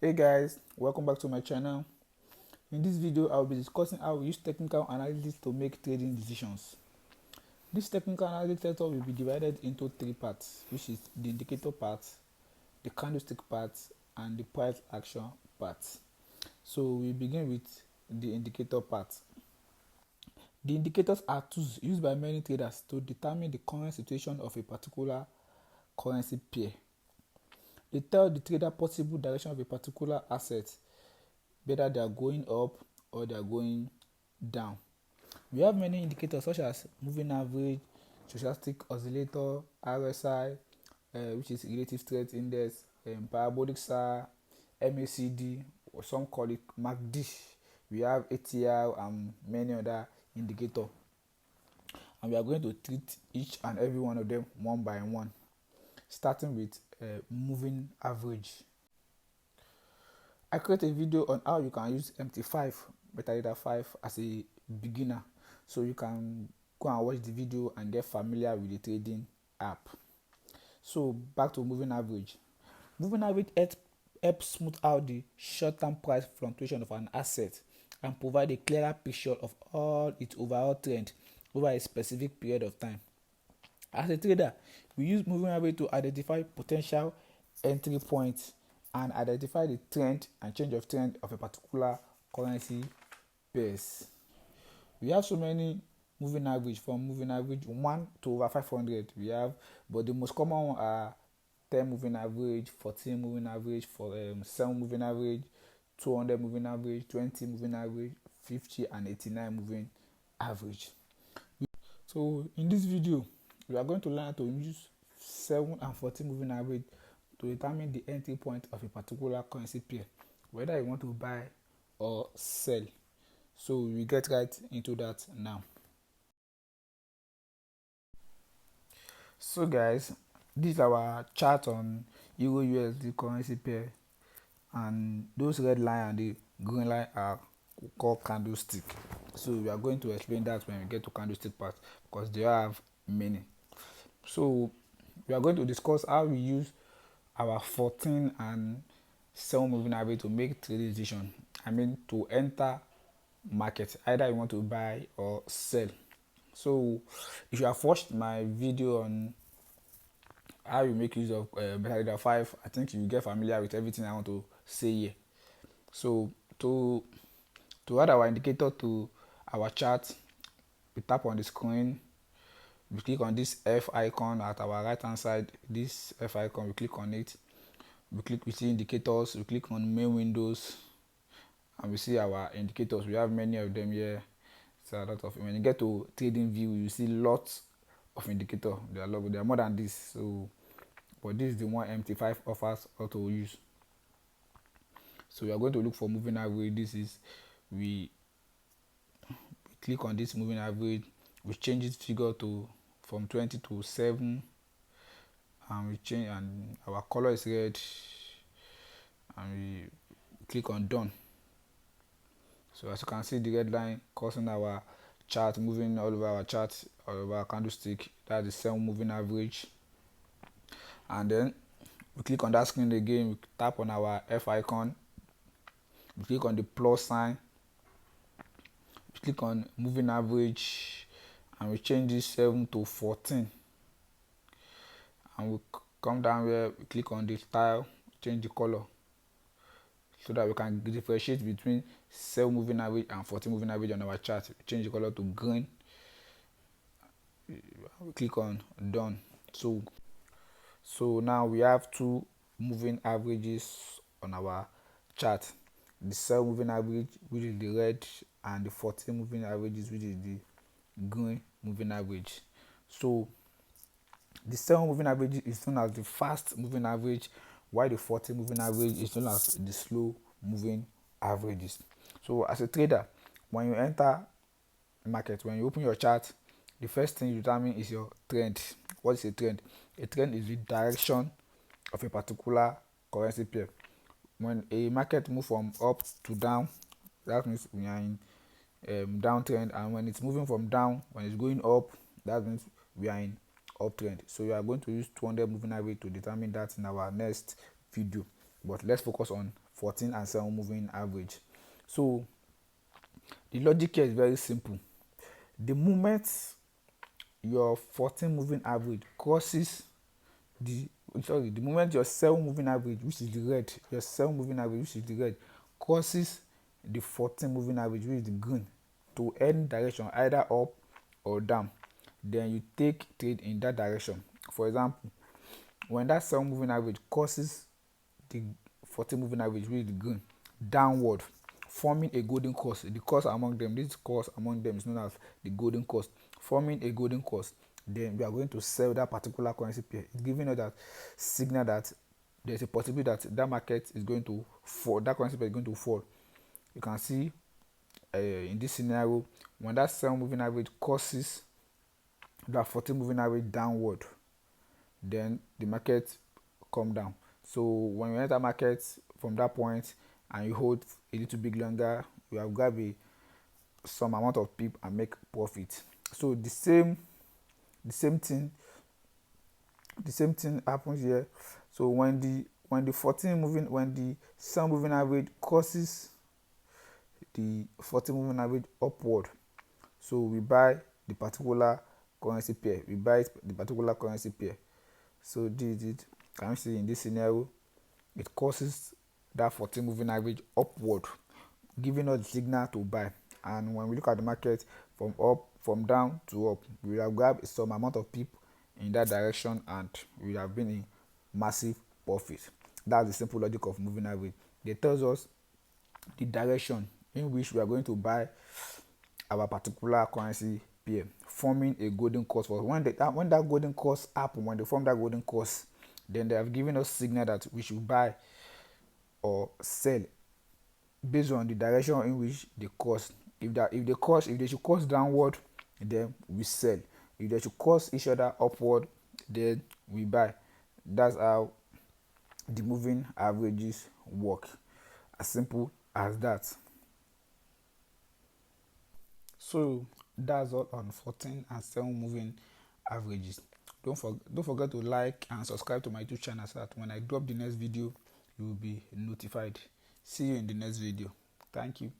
Hey guys, welcome back to my channel. In this video, I will be discussing how we use technical analysis to make trading decisions. This technical analysis setup will be divided into three parts, which is the indicator part, the candlestick part, and the price action part. So we begin with the indicator part. The indicators are tools used by many traders to determine the current situation of a particular currency pair. They tell the trader possible direction of a particular asset, whether they are going up or they are going down. We have many indicators such as moving average, stochastic oscillator, RSI, which is relative strength index, parabolic SAR, MACD, or some call it MACD. We have ATR and many other indicators, and we are going to treat each and every one of them one by one, starting with moving average. I create a video on how you can use MT5 metadata 5 as a beginner, so you can go and watch the video and get familiar with the trading app. So back to moving average. Moving average helps smooth out the short-term price fluctuation of an asset and provide a clearer picture of all its overall trend over a specific period of time. As a trader, we use moving average to identify potential entry points and identify the trend and change of trend of a particular currency pairs. We have so many moving average, from moving average 1 to over 500 we have, but the most common one are 10 moving average, 14 moving average, 7 moving average, 200 moving average, 20 moving average, 50 and 89 moving average. So in this video, we are going to learn how to use 7 and 14 moving average to determine the entry point of a particular currency pair, whether you want to buy or sell. So we get right into that now. So guys, this is our chart on Euro USD currency pair, and those red line and the green line are called candlestick. So we are going to explain that when we get to candlestick part, because they have many. So we are going to discuss how we use our 14 and 7 moving average to make trading decision. I mean, to enter market, either you want to buy or sell. So if you have watched my video on how you make use of metadata 5, I think you get familiar with everything I want to say here. So to add our indicator to our chart, we tap on the screen, we click on this F icon at our right hand side. This F icon, we click on it, we see indicators, we click on main windows, and we see our indicators. We have many of them here. It's a lot of, when you get to trading view, you see lots of indicators. There are more than this. So but this is the one MT5 offers how to use. So we are going to look for moving average. This is, we click on this moving average, we change this figure to from 20 to 7, and we change, and our color is red, and we click on done. So as you can see, the red line causing our chart moving all over our chart, all over our candlestick. That's the 7 moving average. And then we click on that screen again, we tap on our F icon, we click on the plus sign, we click on moving average, and we change this 7 to 14, and we come down here, we click on the style, change the color, so that we can differentiate between 7 moving average and 14 moving average on our chart. We change the color to green, we click on done. So now we have 2 moving averages on our chart, the 7 moving average, which is the red, and the 14 moving averages, which is the green moving average. So the 7 moving average is known as the fast moving average, while the 14 moving average is known as the slow moving averages. So as a trader, when you enter the market, when you open your chart, the first thing you determine is your trend. What is a trend? A trend is the direction of a particular currency pair. When a market moves from up to down, that means we are in downtrend, and when it's moving from down, when it's going up, that means we are in uptrend. So we are going to use 200 moving average to determine that in our next video. but let's focus on 14 and 7 moving average. So the logic here is very simple. The moment your 14 moving average crosses the moment your 7 moving average, which is the red, your 7 moving average, which is the red, crosses the 14 moving average, which is the green, to any direction, either up or down, then you take trade in that direction. For example, when that 7 moving average crosses the 14 moving average, which is the green, downward, forming a golden cross. The cross among them, this cross among them is known as the golden cross. Forming a golden cross, then we are going to sell that particular currency pair. It's giving us that signal that there's a possibility that that market is going to fall, that currency pair is going to fall. You can see in this scenario, when that 7 moving average crosses that 14 moving average downward, then the market come down. So when you enter market from that point and you hold a little bit longer, you have got some amount of pip and make profit. So the same thing happens here. So when the 7 moving average crosses the 14 moving average upward, so we buy the particular currency pair. So this is it. Can you see in this scenario, it crosses that 14 moving average upward, giving us the signal to buy. And when we look at the market from down to up, we will have grabbed some amount of pip in that direction and we have been in massive profit. That's the simple logic of moving average. They tells us the direction in which we are going to buy our particular currency pair, forming a golden cross. For when that golden cross happen, when they form that golden cross, then they have given us signal that we should buy or sell based on the direction in which they cross. If they should cross downward, then we sell. If they should cross each other upward, then we buy. That's how the moving averages work. As simple as that. So that's all on 14 and 7 moving averages. Don't forget to like and subscribe to my YouTube channel so that when I drop the next video, you will be notified. See you in the next video. Thank you.